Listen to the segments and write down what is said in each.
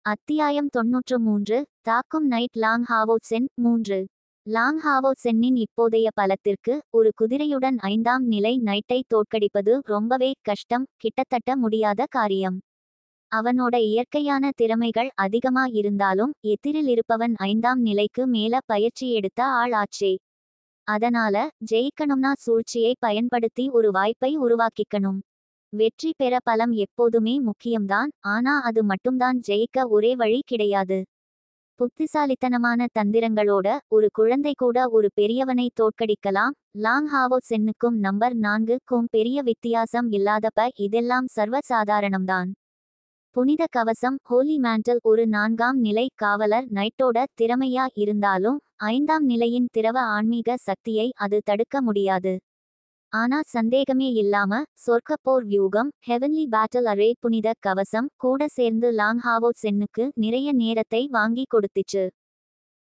அத்தியாயம் 93. தாக்கும் night long ஹாவோ Sen 3. Long ஹாவோ சென்னின் இப்போதைய பலத்திற்கு ஒரு குதிரையுடன் 5ஆம் நிலை நைட்டை தோற்கடிப்பது ரொம்பவே கஷ்டம், கிட்டத்தட்ட முடியாத காரியம். அவனோட இயற்கையான திறமைகள் அதிகமா இருந்தாலும் எதிரில் இருப்பவன் 5ஆம் நிலைக்கு மேல பயிற்சி எடுத்த ஆள் ஆச்சே. அதனால ஜெயிக்கணும்னா சூழ்ச்சியை பயன்படுத்தி ஒரு வாய்ப்பை உருவாக்கிக்கணும். வெற்றி பெற பலம் எப்போதுமே முக்கியம்தான், ஆனா அது மட்டும்தான் ஜெயிக்க ஒரே வழி கிடையாது. புத்திசாலித்தனமான தந்திரங்களோட ஒரு குழந்தை கூட ஒரு பெரியவனை தோற்கடிக்கலாம். லாங் ஹாவோ சென்னுக்கும் நம்பர் 4க்கும் பெரிய வித்தியாசம் இல்லாதப்ப இதெல்லாம் சர்வ சாதாரணம்தான். புனித கவசம் ஹோலி மேண்டல் ஒரு 4ஆம் நிலை காவலர் நைட்டோட திறமையா இருந்தாலும் 5ஆம் நிலையின் திரவ ஆன்மீக சக்தியை அது தடுக்க முடியாது. ஆனா சந்தேகமே இல்லாம சொர்க்கப்போர் வியூகம் ஹெவன்லி பேட்டில் அரே புனித கவசம் கூட சேர்ந்து லாங் ஹாவோ சென்னுக்கு நிறைய நேரத்தை வாங்கி கொடுத்துச்சு.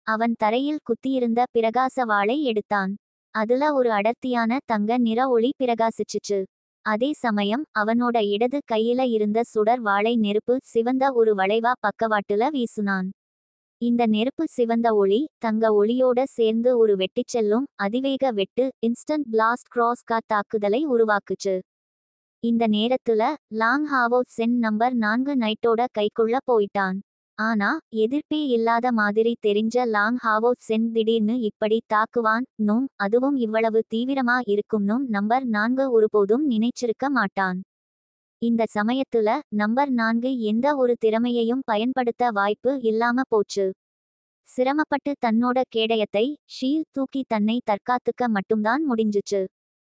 அவன் தரையில் குத்தியிருந்த பிரகாச வாளை எடுத்தான். அதுல ஒரு அடர்த்தியான தங்க நிற ஒளி பிரகாசிச்சுச்சு. அதே சமயம் அவனோட இடது கையில இருந்த சுடர் வாளை நெருப்பு சிவந்த ஒரு வளைவா பக்கவாட்டுல வீசுனான். இந்த நெருப்பு சிவந்த ஒளி தங்க ஒளியோட சேர்ந்து ஒரு வெட்டிச்செல்லும் அதிவேக வெட்டு இன்ஸ்டன்ட் பிளாஸ்ட் கிராஸ் காட் தாக்குதலை உருவாக்குச்சு. இந்த நேரத்துல லாங் ஹாவோ சென் நம்பர் 4 நைட்டோட கைக்குள்ள போயிட்டான். ஆனா எதிர்ப்பே இல்லாத மாதிரி தெரிஞ்ச லாங் ஹாவோ சென் திடீர்னு இப்படி தாக்குவான் அதுவும் இவ்வளவு தீவிரமா இருக்கும்னும் நம்பர் 4 ஒருபோதும் நினைச்சிருக்க மாட்டான். இந்த சமயத்துல நம்பர் 4 எந்த ஒரு திறமையையும் பயன்படுத்த வாய்ப்பு இல்லாம போச்சு. சிரமப்பட்டு தன்னோட கேடயத்தை ஷீல் தூக்கி தன்னை தற்காத்துக்க மட்டும்தான் முடிஞ்சுச்சு.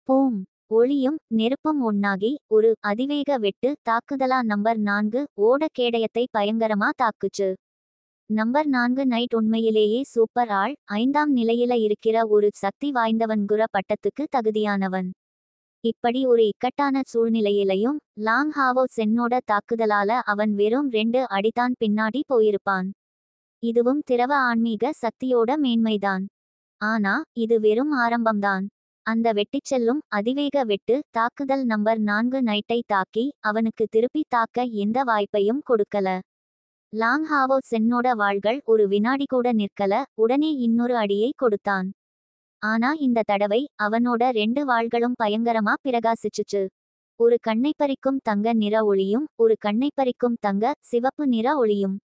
பூம்! ஒளியும் நெருப்பும் ஒன்னாகி ஒரு அதிவேக வெட்டு தாக்குதலா நம்பர் 4 ஓட கேடயத்தை பயங்கரமா தாக்குச்சு. நம்பர் 4 நைட் உண்மையிலேயே சூப்பர் ஆள், 5ஆம் நிலையில இருக்கிற ஒரு சக்தி வாய்ந்தவன்குற பட்டத்துக்கு தகுதியானவன். இப்படி ஒரு இக்கட்டான சூழ்நிலையிலையும் லாங் ஹாவோ சென்னோட தாக்குதலால அவன் வெறும் 2 அடிதான் பின்னாடி போயிருப்பான். இதுவும் திரவ ஆன்மீக சக்தியோட மேன்மைதான். ஆனா இது வெறும் ஆரம்பம்தான். அந்த வெட்டிச்செல்லும் அதிவேக வெட்டு தாக்குதல் நம்பர் 4 நைட்டை தாக்கி அவனுக்கு திருப்பி தாக்க எந்த வாய்ப்பையும் கொடுக்கல. லாங் ஹாவோ சென்னோட வாள்கள் ஒரு வினாடி கூட நிற்கல, உடனே இன்னொரு அடியை கொடுத்தான். ஆனா இந்த தடவை அவனோட 2 வாள்களும் பயங்கரமா பிரகாசிச்சுச்சு. ஒரு கண்ணைப்பறிக்கும் தங்க நிற ஒளியும் ஒரு கண்ணைப்பறிக்கும் தங்க சிவப்பு நிற ஒளியும்.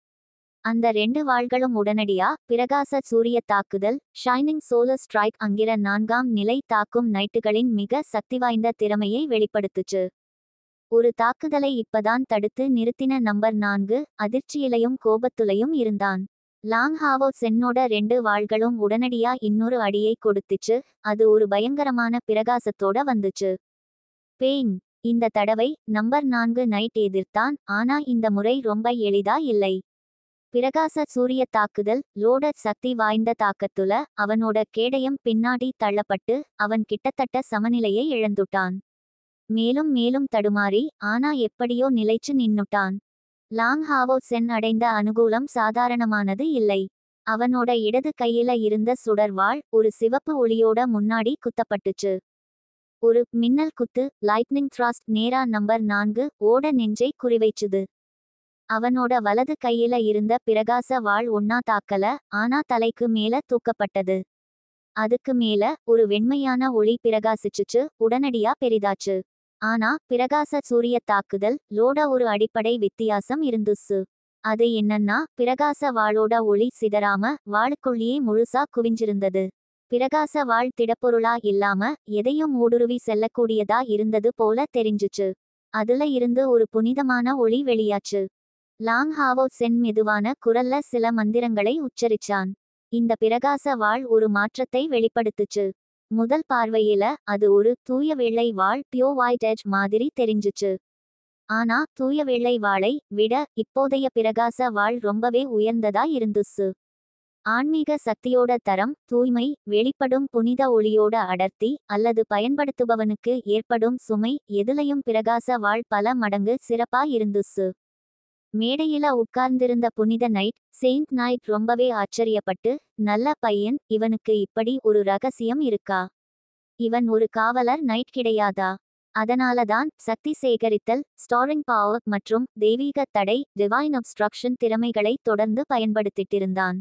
அந்த 2 வாள்களும் உடனடியா பிரகாச சூரிய தாக்குதல் ஷைனிங் சோலர் ஸ்ட்ரைக் அங்கிற 4ஆம் நிலை தாக்கும் நைட்டுகளின் மிக சக்திவாய்ந்த திறமையை வெளிப்படுத்துச்சு. ஒரு தாக்குதலை இப்பதான் தடுத்து நிறுத்தின நம்பர் 4 அதிர்ச்சியிலையும் கோபத்துலையும் இருந்தான். லாங் ஹாவோ சென்னோட 2 வாள்களும் உடனடியா இன்னொரு அடியை கொடுத்துச்சு. அது ஒரு பயங்கரமான பிரகாசத்தோட வந்துச்சு. பேங்! இந்த தடவை நம்பர் 4 நைட் எதிர்த்தான், ஆனா இந்த முறை ரொம்ப எளிதா இல்லை. பிரகாச சூரிய தாக்குதல் லோட சக்தி வாய்ந்த தாக்கத்துல அவனோட கேடயம் பின்னாடி தள்ளப்பட்டு அவன் கிட்டத்தட்ட சமநிலையை இழந்துட்டான். மேலும் மேலும் தடுமாறி ஆனா எப்படியோ நிலைச்சு நின்னுட்டான். லாங் ஹாவோ சென் அடைந்த அனுகூலம் சாதாரணமானது இல்லை. அவனோட இடது கையில இருந்த சுடர் வாள் ஒரு சிவப்பு ஒளியோட முன்னாடி குத்தப்பட்டுச்சு. ஒரு மின்னல் குத்து லைட்னிங் த்ராஸ்ட் நேரா நம்பர் 4 ஓட நெஞ்சை குறிவைச்சுது. அவனோட வலது கையில இருந்த பிரகாச வாள் ஒன்னா தாக்கல, ஆனா தலைக்கு மேல தூக்கப்பட்டது. அதுக்கு மேல ஒரு வெண்மையான ஒளி பிரகாசிச்சுச்சு, உடனடியா பெரிதாச்சு. ஆனா பிரகாச சூரிய தாக்குதல் லோட ஒரு அடிப்படை வித்தியாசம் இருந்துச்சு. அது என்னன்னா பிரகாச வாளோட ஒளி சிதறாம வாளுக்குள்ளேயே முழுசா குவிஞ்சிருந்தது. பிரகாச வாள் திடப்பொருளா இல்லாம எதையும் ஊடுருவி செல்லக்கூடியதா இருந்தது போல தெரிஞ்சுச்சு. அதுல இருந்து ஒரு புனிதமான ஒளி வெளியாச்சு. லாங் ஹாவோ சென் மெதுவான குரல்ல சில மந்திரங்களை உச்சரிச்சான். இந்த பிரகாச வாள் ஒரு மாற்றத்தை வெளிப்படுத்துச்சு. முதல் பார்வையில அது ஒரு தூய வெள்ளை வாள் பியோ ஒயிட் எட்ஜ் மாதிரி தெரிஞ்சுச்சு. ஆனா தூய வெள்ளை வாளை விட இப்போதைய பிரகாச வாள் ரொம்பவே உயர்ந்ததா இருந்துச்சு. ஆன்மீக சக்தியோட தரம், தூய்மை, வெளிப்படும் புனித ஒளியோட அடர்த்தி அல்லது பயன்படுத்துபவனுக்கு ஏற்படும் சுமை எதுலையும் பிரகாச வாள் பல மடங்கு சிறப்பா இருந்துச்சு. மேடையில உட்கார்ந்திருந்த புனித நைட் செயின்ட் நைட் ரொம்பவே ஆச்சரியப்பட்டு, நல்ல பையன், இவனுக்கு இப்படி ஒரு ரகசியம் இருக்கா? இவன் ஒரு காவலர் நைட் கிடையாதா? அதனாலதான் சக்தி சேகரித்தல், ஸ்டோரிங் பவர் மற்றும் தெய்வீக தடை டிவைன் அப்ஸ்ட்ரக்ஷன் திறமைகளை தொடர்ந்து பயன்படுத்திட்டிருந்தான்.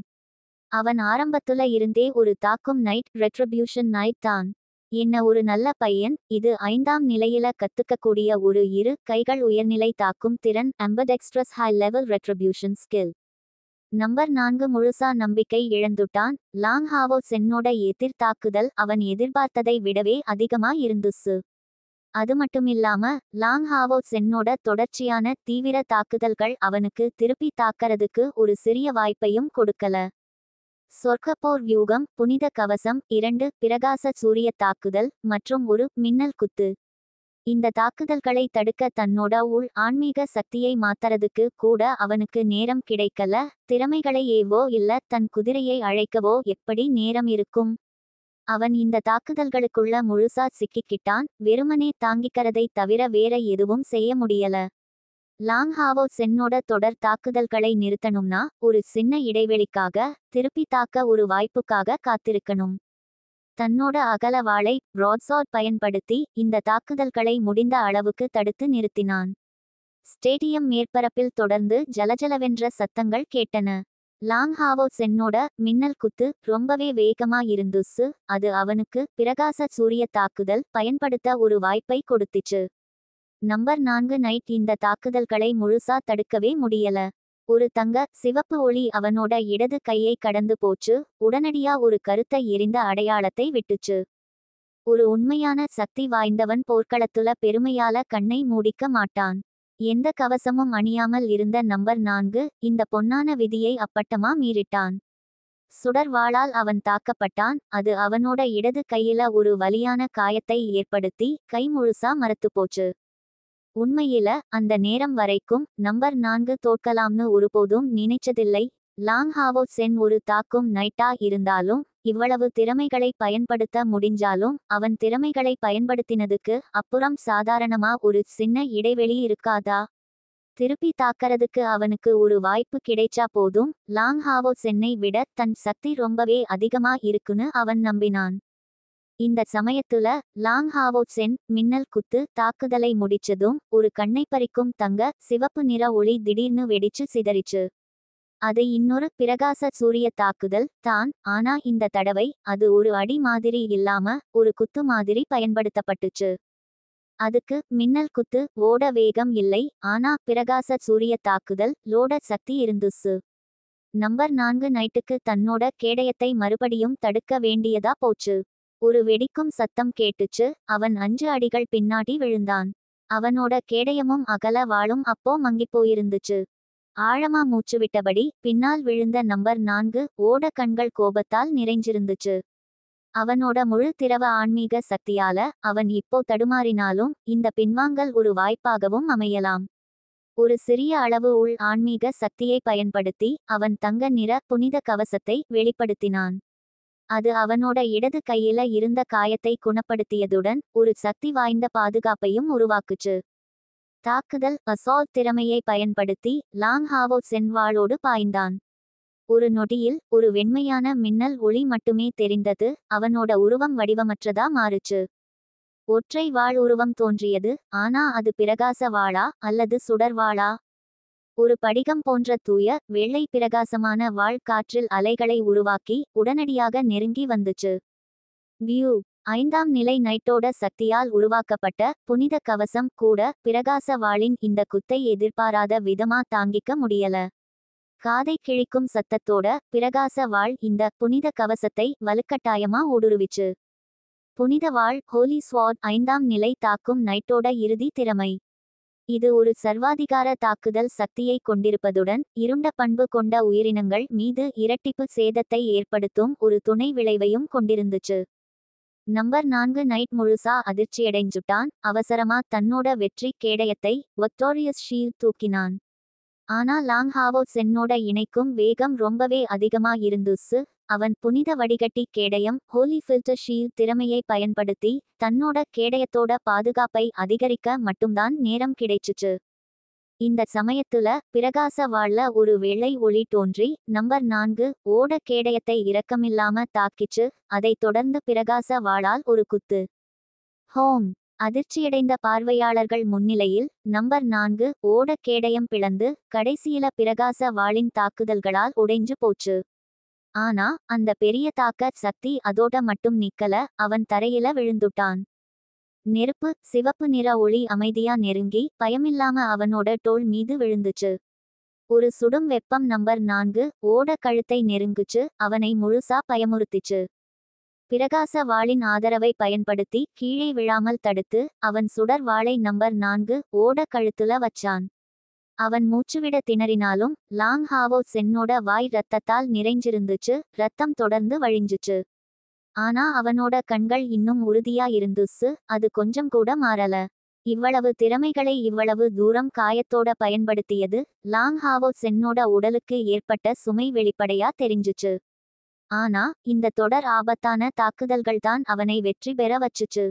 அவன் ஆரம்பத்துல இருந்தே ஒரு தாக்கும் நைட், ரெட்ரிபியூஷன் நைட் தான். என்ன ஒரு நல்ல பையன். இது 5ஆம் நிலையில கத்துக்கக்கூடிய ஒரு இரு கைகள் உயர்நிலை தாக்கும் திறன், ambidextrous high level retribution skill. Number 4 முழுசா நம்பிக்கை இழந்துட்டான். லாங் ஹாவோ சென்னோட எதிர் தாக்குதல் அவன் எதிர்பார்த்ததை விடவே அதிகமா இருந்துச்சு. அது மட்டுமில்லாம லாங் ஹாவோ சென்னோட தொடர்ச்சியான தீவிர தாக்குதல்கள் அவனுக்கு திருப்பி தாக்கறதுக்கு ஒரு சிறிய வாய்ப்பையும் கொடுக்கல. சொர்க்கப்போர் வியூகம், புனித கவசம் 2 பிரகாச சூரிய தாக்குதல் மற்றும் ஒரு மின்னல் குத்து. இந்த தாக்குதல்களை தடுக்க தன்னோட உள் ஆன்மீக சக்தியை மாத்தறதுக்கு கூட அவனுக்கு நேரம் கிடைக்கல. திறமைகளை ஏவோ இல்ல தன் குதிரையை அழைக்கவோ எப்படி நேரம் இருக்கும்? அவன் இந்த தாக்குதல்களுக்குள்ள முழுசா சிக்கிக்கிட்டான். வெறுமனே தாங்கிக்கிறதை தவிர வேற எதுவும் செய்ய முடியல. லாங் ஹாவோ சென்னோட தொடர் தாக்குதல்களை நிறுத்தணும்னா ஒரு சின்ன இடைவெளிக்காக, திருப்பி தாக்க ஒரு வாய்ப்புக்காக காத்திருக்கணும். தன்னோட அகல வாளை ப்ராட்சார்ட் பயன்படுத்தி இந்த தாக்குதல்களை முடிந்த அளவுக்கு தடுத்து நிறுத்தினான். ஸ்டேடியம் மேற்பரப்பில் தொடர்ந்து ஜலஜலவென்ற சத்தங்கள் கேட்டன. லாங் ஹாவோ சென்னோட மின்னல் குத்து ரொம்பவே வேகமா இருந்துச்சு. அது அவனுக்கு பிரகாச சூரிய தாக்குதல் பயன்படுத்த ஒரு வாய்ப்பை கொடுத்துச்சு. நம்பர் 4 நைட் இந்த தாக்குதல்களை முழுசா தடுக்கவே முடியல. ஒரு தங்க சிவப்பு ஒளி அவனோட இடது கையை கடந்து போச்சு. உடனடியா ஒரு கருத்த எரிந்த அடையாளத்தை விட்டுச்சு. ஒரு உண்மையான சக்தி வாய்ந்தவன் போர்க்களத்துல பெருமையால கண்ணை மூடிக்க மாட்டான். எந்த கவசமும் அணியாமல் இருந்த நம்பர் 4 இந்த பொன்னான விதியை அப்பட்டமா மீறிட்டான். சுடர் வாளால் அவன் தாக்கப்பட்டான். அது அவனோட இடது கையில ஒரு வலியான காயத்தை ஏற்படுத்தி கை முழுசா மரத்து போச்சு. உண்மையில அந்த நேரம் வரைக்கும் நம்பர் 4 தோற்கலாம்னு ஒருபோதும் நினைச்சதில்லை. லாங் ஹாவோ சென் ஒரு தாக்கும் நைட்டா இருந்தாலும், இவ்வளவு திறமைகளை பயன்படுத்த முடிஞ்சாலும் அவன் திறமைகளை பயன்படுத்தினதுக்கு அப்புறம் சாதாரணமா ஒரு சின்ன இடைவெளி இருக்காதா? திருப்பி தாக்கறதுக்கு அவனுக்கு ஒரு வாய்ப்பு கிடைச்சா போதும். லாங் ஹாவோ சென்னை விட தன் சக்தி ரொம்பவே அதிகமா இருக்குன்னு அவன் நம்பினான். இந்த சமயத்துல லாங் ஹாவோ சென் மின்னல் குத்து தாக்குதலை முடிச்சதும் ஒரு கண்ணை பறிக்கும் தங்க சிவப்பு நிற ஒளி திடீர்னு வெடிச்சு சிதறிச்சு. அது இன்னொரு பிரகாச சூரிய தாக்குதல் தான். ஆனா இந்த தடவை அது ஒரு அடி மாதிரி இல்லாம ஒரு குத்து மாதிரி பயன்படுத்தப்பட்டுச்சு. அதுக்கு மின்னல் குத்து ஓட வேகம் இல்லை. ஆனா பிரகாச சூரிய தாக்குதல் லோட சக்தி இருந்துச்சு. நம்பர் 4 நைட்டுக்கு தன்னோட கேடயத்தை மறுபடியும் தடுக்க வேண்டியதா போச்சு. ஒரு வெடிக்கும் சத்தம் கேட்டுச்சு. அவன் 5 அடிகள் பின்னாடி விழுந்தான். அவனோட கேடயமும் அகல வாளும் அப்போ மங்கிப்போயிருந்துச்சு. ஆழமா மூச்சுவிட்டபடி பின்னால் விழுந்த நம்பர் 4 ஓட கண்கள் கோபத்தால் நிறைஞ்சிருந்துச்சு. அவனோட முழு திரவ ஆன்மீக சக்தியால அவன் இப்போ தடுமாறினாலும் இந்த பின்வாங்கல் ஒரு வாய்ப்பாகவும் அமையலாம். ஒரு சிறிய அளவு உள் ஆன்மீக சக்தியை பயன்படுத்தி அவன் தங்க நிற புனித கவசத்தை வெளிப்படுத்தினான். அது அவனோட இடது கையில இருந்த காயத்தை குணப்படுத்தியதுடன் ஒரு சக்தி வாய்ந்த பாதுகாப்பையும் உருவாக்குச்சு. தாக்குதல் அசால்ட் திறமையை பயன்படுத்தி லாங் ஹாவோ சென் வாளோடு பாய்ந்தான். ஒரு நொடியில் ஒரு வெண்மையான மின்னல் ஒளி மட்டுமே தெரிந்தது. அவனோட உருவம் வடிவமற்றதா மாறுச்சு. ஒற்றை வாள் உருவம் தோன்றியது. ஆனா அது பிரகாச வாளா அல்லது சுடர் வாளா? ஒரு படிகம் போன்ற தூய வெள்ளை பிரகாசமான வாள் காற்றில் அலைகளை உருவாக்கி உடனடியாக நெருங்கி வந்துச்சு. வியூ 5ஆம் நிலை நைட்டோட சக்தியால் உருவாக்கப்பட்ட புனித கவசம் கூட பிரகாச வாளின் இந்த குத்தை எதிர்பாராத விதமா தாங்கிக்க முடியல. காதை கிழிக்கும் சத்தத்தோட பிரகாச வாள் இந்த புனித கவசத்தை வலுக்கட்டாயமா ஊடுருவிச்சு. புனித வாள் ஹோலி ஸ்வாட் 5ஆம் நிலை தாக்கும் நைட்டோட இறுதி திறமை. இது ஒரு சர்வாதிகார தாக்குதல் சக்தியை கொண்டிருப்பதுடன் இருண்ட பண்பு கொண்ட உயிரினங்கள் மீது இரட்டிப்பு சேதத்தை ஏற்படுத்தும் ஒரு துணை விளைவையும் கொண்டிருந்துச்சு. நம்பர் 4 நைட் முழுசா அதிர்ச்சியடைஞ்சுட்டான். அவசரமா தன்னோட வெற்றி கேடயத்தை விக்டோரியஸ் ஷீல்ட் தூக்கினான். ஆனா லாங் ஹாவோ சென்னோட இணைக்கும் வேகம் ரொம்பவே அதிகமா இருந்துச்சு. அவன் புனித வடிகட்டி கேடயம் ஹோலி ஃபில்டர் ஷீல்ட் திறமையை பயன்படுத்தி தன்னோட கேடயத்தோட பாதுகாப்பை அதிகரிக்க மட்டும்தான் நேரம் கிடைச்சுச்சு. இந்த சமயத்துல பிரகாச வாள்ல ஒரு வெள்ளை ஒளி தோன்றி நம்பர் 4 ஓட கேடயத்தை இரக்கமில்லாம தாக்கிச்சு. அதை தொடர்ந்து பிரகாச வாளால் ஒரு குத்து. ஹோம் அதிர்ச்சியடைந்த பார்வையாளர்கள் முன்னிலையில் நம்பர் 4 ஓட கேடயம் பிளந்து கடைசியில பிரகாச வாளின் தாக்குதல்களால் உடைஞ்சு போச்சு. ஆனா அந்த பெரிய தாக்க சக்தி அதோட மட்டும் நிக்கல, அவன் தரையில விழுந்துட்டான். நெருப்பு சிவப்பு நிற ஒளி அமைதியா நெருங்கி பயமில்லாம அவனோட தோள் மீது விழுந்துச்சு. ஒரு சுடும் வெப்பம் நம்பர் 4 ஓட கழுத்தை நெருங்குச்சு, அவனை முழுசா பயமுறுத்திச்சு. பிரகாச வாளின் ஆதரவை பயன்படுத்தி கீழே விழாமல் தடுத்து அவன் சுடர் வாளை நம்பர் 4 ஓட கழுத்துல வச்சான். அவன் மூச்சுவிட திணறினாலும் லாங் ஹாவோ சென்னோட வாய் ரத்தத்தால் நிறைஞ்சிருந்துச்சு, ரத்தம் தொடர்ந்து வழிஞ்சுச்சு. ஆனா அவனோட கண்கள் இன்னும் உறுதியா இருந்துச்சு, அது கொஞ்சம் கூட மாறல. இவ்வளவு திறமைகளை இவ்வளவு தூரம் காயத்தோட பயன்படுத்தியது லாங் ஹாவோ சென்னோட உடலுக்கு ஏற்பட்ட சுமை வெளிப்படையா தெரிஞ்சுச்சு. ஆனா இந்த தொடர் ஆபத்தான தாக்குதல்கள்தான் அவனை வெற்றி பெற வச்சுச்சு.